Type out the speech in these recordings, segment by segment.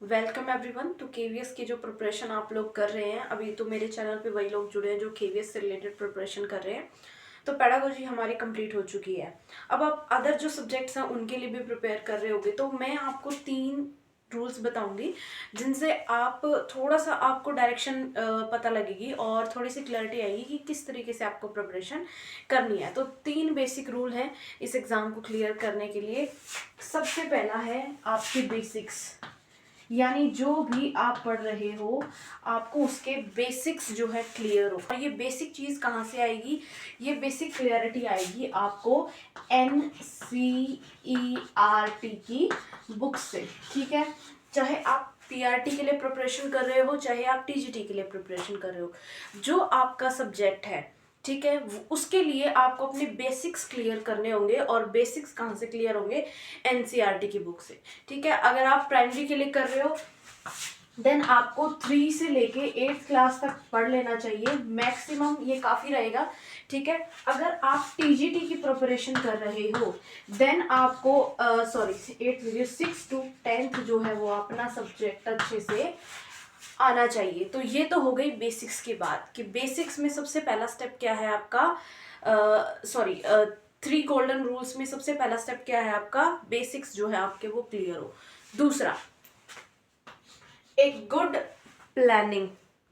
Welcome everyone. तो KVS की जो प्रिपरेशन आप लोग कर रहे हैं, अभी तो मेरे चैनल पे वही लोग जुड़े हैं जो केवीएस से रिलेटेड प्रिपरेशन कर रहे हैं। तो पेडागोजी हमारी कंप्लीट हो चुकी है। अब आप अदर जो सब्जेक्ट्स हैं उनके लिए भी प्रिपेयर कर रहे होगे, तो मैं आपको 3 रूल्स बताऊंगी जिनसे आप थोड़ा सा आपको डायरेक्शन पता लगेगी और थोड़ी सी क्लैरिटी आएगी कि किस तरीके से आपको प्रिपरेशन करनी है। तो 3 बेसिक रूल हैं इस एग्ज़ाम को क्लियर करने के लिए। सबसे पहला है आपकी बेसिक्स, यानी जो भी आप पढ़ रहे हो आपको उसके बेसिक्स जो है क्लियर हो। और ये बेसिक चीज़ कहाँ से आएगी? ये बेसिक क्लियरिटी आएगी आपको NCERT की बुक से। ठीक है, चाहे आप PRT के लिए प्रिपरेशन कर रहे हो, चाहे आप TGT के लिए प्रिपरेशन कर रहे हो, जो आपका सब्जेक्ट है, ठीक है, उसके लिए आपको अपने बेसिक्स क्लियर करने होंगे। और बेसिक्स कहाँ से क्लियर होंगे? NCERT की बुक से। ठीक है, अगर आप प्राइमरी के लिए कर रहे हो देन आपको 3 से लेके 8th क्लास तक पढ़ लेना चाहिए मैक्सिमम, ये काफ़ी रहेगा। ठीक है, अगर आप TGT की प्रिपरेशन कर रहे हो देन आपको 6 to 10th जो है वो अपना सब्जेक्ट अच्छे से आना चाहिए। तो ये तो हो गई बेसिक्स की बात कि बेसिक्स में सबसे पहला स्टेप क्या है आपका? 3 गोल्डन रूल्स में सबसे पहला स्टेप क्या है आपका? बेसिक्स जो है आपके वो क्लियर हो। दूसरा, एक गुड प्लानिंग।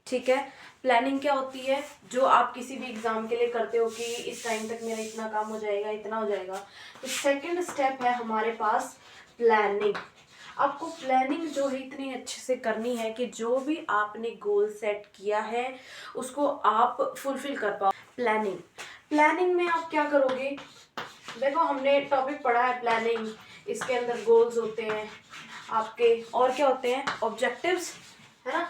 ठीक है, प्लानिंग क्या होती है? जो आप किसी भी एग्जाम के लिए करते हो कि इस टाइम तक मेरा इतना काम हो जाएगा, इतना हो जाएगा। तो सेकंड स्टेप है हमारे पास प्लानिंग। आपको प्लानिंग जो है इतनी अच्छे से करनी है कि जो भी आपने गोल सेट किया है उसको आप फुलफिल कर पाओ। प्लानिंग, प्लानिंग में आप क्या करोगे? देखो, हमने टॉपिक पढ़ा है प्लानिंग, इसके अंदर गोल्स होते हैं आपके, और क्या होते हैं? ऑब्जेक्टिव्स, है ना?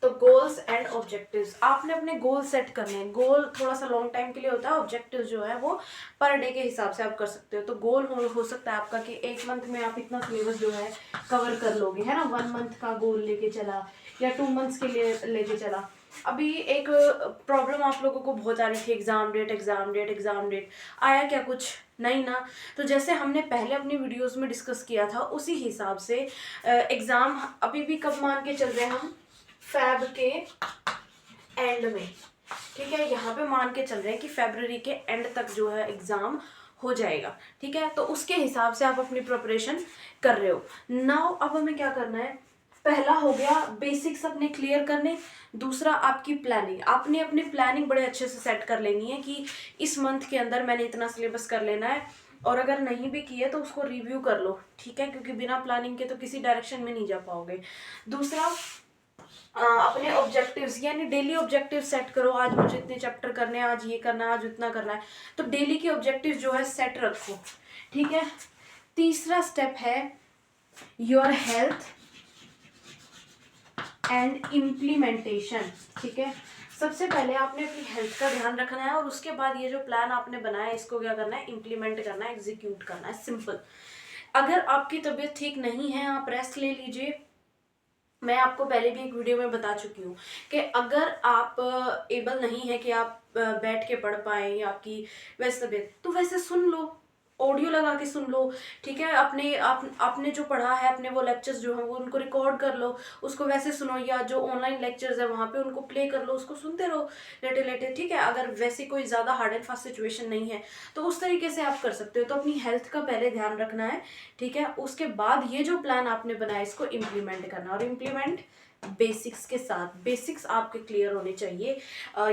तो गोल्स एंड ऑब्जेक्टिव्स, आपने अपने गोल सेट करने हैं। गोल थोड़ा सा लॉन्ग टाइम के लिए होता है, ऑब्जेक्टिव जो है वो पर डे के हिसाब से आप कर सकते हो। तो गोल हो सकता है आपका कि 1 मंथ में आप इतना सिलेबस जो है कवर कर लोगे, है ना? 1 मंथ का गोल लेके चला या 2 मंथ्स के लिए लेके चला। अभी एक प्रॉब्लम आप लोगों को बहुत आ रही थी, exam date exam date exam date. आया क्या? कुछ नहीं ना। तो जैसे हमने पहले अपनी वीडियोस में डिस्कस किया था उसी हिसाब से एग्जाम अभी भी कब मान के चल रहे हैं हम? फेब के एंड में। ठीक है, यहाँ पे मान के चल रहे हैं कि फरवरी के एंड तक जो है एग्जाम हो जाएगा। ठीक है, तो उसके हिसाब से आप अपनी प्रिपरेशन कर रहे हो। नाउ अब हमें क्या करना है? पहला हो गया बेसिक्स अपने क्लियर करने। दूसरा आपकी प्लानिंग, आपने अपनी प्लानिंग बड़े अच्छे से सेट कर लेनी है कि इस मंथ के अंदर मैंने इतना सिलेबस कर लेना है। और अगर नहीं भी किए तो उसको रिव्यू कर लो। ठीक है, क्योंकि बिना प्लानिंग के तो किसी डायरेक्शन में नहीं जा पाओगे। दूसरा, अपने ऑब्जेक्टिव्स, यानी डेली ऑब्जेक्टिव सेट करो। आज मुझे इतने चैप्टर करने हैं, आज ये करना है, आज इतना करना है। तो डेली के ऑब्जेक्टिव जो है सेट रखो। ठीक है, तीसरा स्टेप है योर हेल्थ एंड इम्प्लीमेंटेशन। ठीक है, सबसे पहले आपने अपनी हेल्थ का ध्यान रखना है और उसके बाद ये जो प्लान आपने बनाया है इसको क्या करना है? इम्प्लीमेंट करना है, एग्जीक्यूट करना है। सिंपल। अगर आपकी तबीयत ठीक नहीं है, आप रेस्ट ले लीजिए। मैं आपको पहले भी एक वीडियो में बता चुकी हूँ कि अगर आप एबल नहीं है कि आप बैठ के पढ़ पाए या आपकी वैसे तबीयत, तो वैसे सुन लो, ऑडियो लगा के सुन लो। ठीक है, आपने जो पढ़ा है, अपने वो लेक्चर्स जो हैं वो उनको रिकॉर्ड कर लो, उसको वैसे सुनो, या जो ऑनलाइन लेक्चर्स है वहाँ पे उनको प्ले कर लो, उसको सुनते रहो लेटे लेटे। ठीक है, अगर वैसे कोई ज़्यादा हार्ड एंड फास्ट सिचुएशन नहीं है तो उस तरीके से आप कर सकते हो। तो अपनी हेल्थ का पहले ध्यान रखना है। ठीक है, उसके बाद ये जो प्लान आपने बनाया इसको इम्प्लीमेंट करना, और इम्प्लीमेंट बेसिक्स के साथ। बेसिक्स आपके क्लियर होने चाहिए।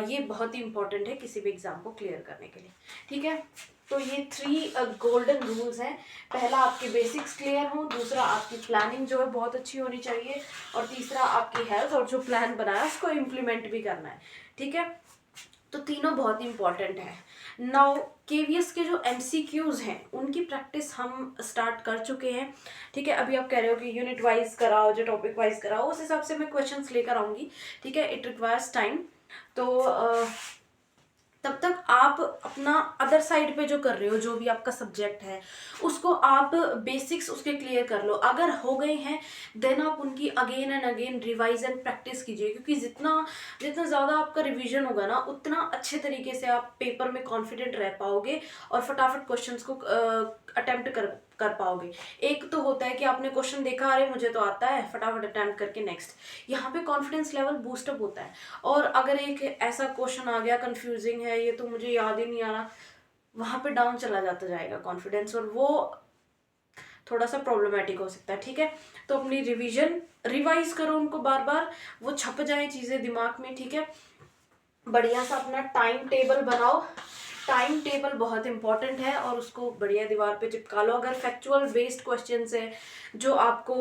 ये बहुत ही इंपॉर्टेंट है किसी भी एग्जाम को क्लियर करने के लिए। ठीक है, तो ये 3 गोल्डन रूल्स हैं। पहला, आपके बेसिक्स क्लियर हो। दूसरा, आपकी प्लानिंग जो है बहुत अच्छी होनी चाहिए। और तीसरा, आपकी हेल्थ, और जो प्लान बनाया उसको इम्प्लीमेंट भी करना है। ठीक है, तो तीनों बहुत इंपॉर्टेंट है। नाउ केवीएस के जो MCQs हैं उनकी प्रैक्टिस हम स्टार्ट कर चुके हैं। ठीक है, अभी आप कह रहे हो कि यूनिट वाइज कराओ, जो टॉपिक वाइज कराओ, उस हिसाब से मैं क्वेश्चंस लेकर आऊंगी। ठीक है, इट रिक्वायर्स टाइम। तो तब तक आप अपना अदर साइड पे जो कर रहे हो, जो भी आपका सब्जेक्ट है, उसको आप बेसिक्स उसके क्लियर कर लो। अगर हो गए हैं देन आप उनकी again and again revise and practice कीजिए, क्योंकि जितना जितना ज़्यादा आपका रिवीजन होगा ना, उतना अच्छे तरीके से आप पेपर में कॉन्फिडेंट रह पाओगे और फटाफट क्वेश्चंस को अटेम्प्ट कर पाओगे। एक तो होता है कि आपने क्वेश्चन देखा, अरे मुझे तो आता है, फटाफट अटेम्प्ट करके नेक्स्ट, यहाँ पे कॉन्फिडेंस लेवल बूस्टअप होता है। और अगर एक ऐसा क्वेश्चन आ गया कंफ्यूजिंग है, ये तो मुझे याद ही नहीं आ रहा, वहाँ पे डाउन चला जाता जाएगा कॉन्फिडेंस, और वो थोड़ा सा प्रॉब्लमेटिक हो सकता है। ठीक है, तो अपनी रिवाइज करो उनको बार बार, वो छप जाए चीज़ें दिमाग में। ठीक है, बढ़िया सा अपना टाइम टेबल बनाओ, टाइम टेबल बहुत इंपॉर्टेंट है, और उसको बढ़िया दीवार पे चिपका लो। अगर फैक्चुअल बेस्ड क्वेश्चंस है जो आपको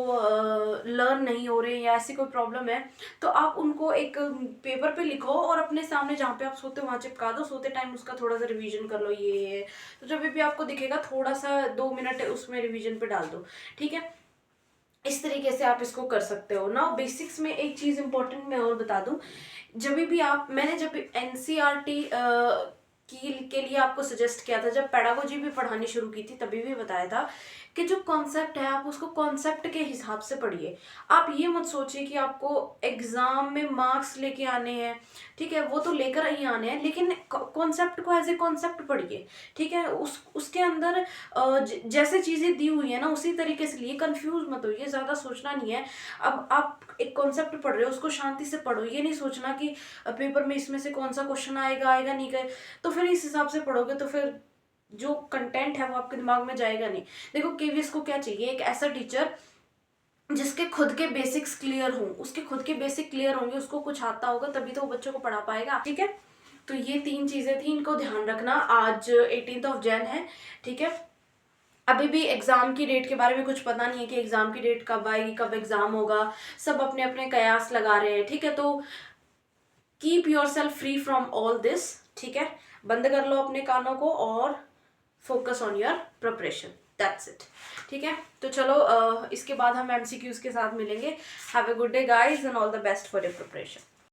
लर्न नहीं हो रहे, या ऐसी कोई प्रॉब्लम है, तो आप उनको एक पेपर पे लिखो और अपने सामने जहाँ पे आप सोते हो वहाँ चिपका दो। सोते टाइम उसका थोड़ा सा रिवीजन कर लो, ये है तो जब भी आपको दिखेगा थोड़ा सा 2 मिनट उसमें रिवीजन पे डाल दो। ठीक है, इस तरीके से आप इसको कर सकते हो ना। बेसिक्स में एक चीज़ इंपॉर्टेंट मैं और बता दूं, मैंने जब एनसीईआरटी के लिए आपको सजेस्ट किया था, जब पेडागोजी भी पढ़ानी शुरू की थी, तभी भी बताया था कि जो कॉन्सेप्ट है आप उसको कॉन्सेप्ट के हिसाब से पढ़िए। आप ये मत सोचिए कि आपको एग्जाम में मार्क्स लेके आने हैं, ठीक है, वो तो लेकर ही आने हैं, लेकिन कॉन्सेप्ट को एज ए कॉन्सेप्ट पढ़िए। ठीक है, उसके अंदर जैसे चीज़ें दी हुई है ना उसी तरीके से लिए, कंफ्यूज मत होइए, ज़्यादा सोचना नहीं है। अब आप एक कॉन्सेप्ट पढ़ रहे हो, उसको शांति से पढ़ो, ये नहीं सोचना कि पेपर में इसमें से कौन सा क्वेश्चन आएगा नहीं गए, तो फिर इस हिसाब से पढ़ोगे तो फिर जो कंटेंट है वो आपके दिमाग में जाएगा नहीं। देखो केवीएस को क्या चाहिए, एक ऐसा टीचर जिसके खुद के बेसिक्स क्लियर हों, उसके खुद के बेसिक क्लियर होंगे, उसको कुछ आता होगा, तभी तो वो बच्चों को पढ़ा पाएगा। ठीक है, तो ये 3 चीजें थी, इनको ध्यान रखना। आज 18 जैन है। ठीक है, अभी भी एग्जाम की डेट के बारे में कुछ पता नहीं है कि एग्जाम की डेट कब आएगी, कब एग्जाम होगा, सब अपने अपने कयास लगा रहे हैं। ठीक है, तो keep your self free from all this. ठीक है, बंद कर लो अपने कानों को और focus on your preparation, that's it. ठीक है, तो चलो इसके बाद हम एमसीक्यूज के साथ मिलेंगे। Have a good day guys and all the best for your preparation.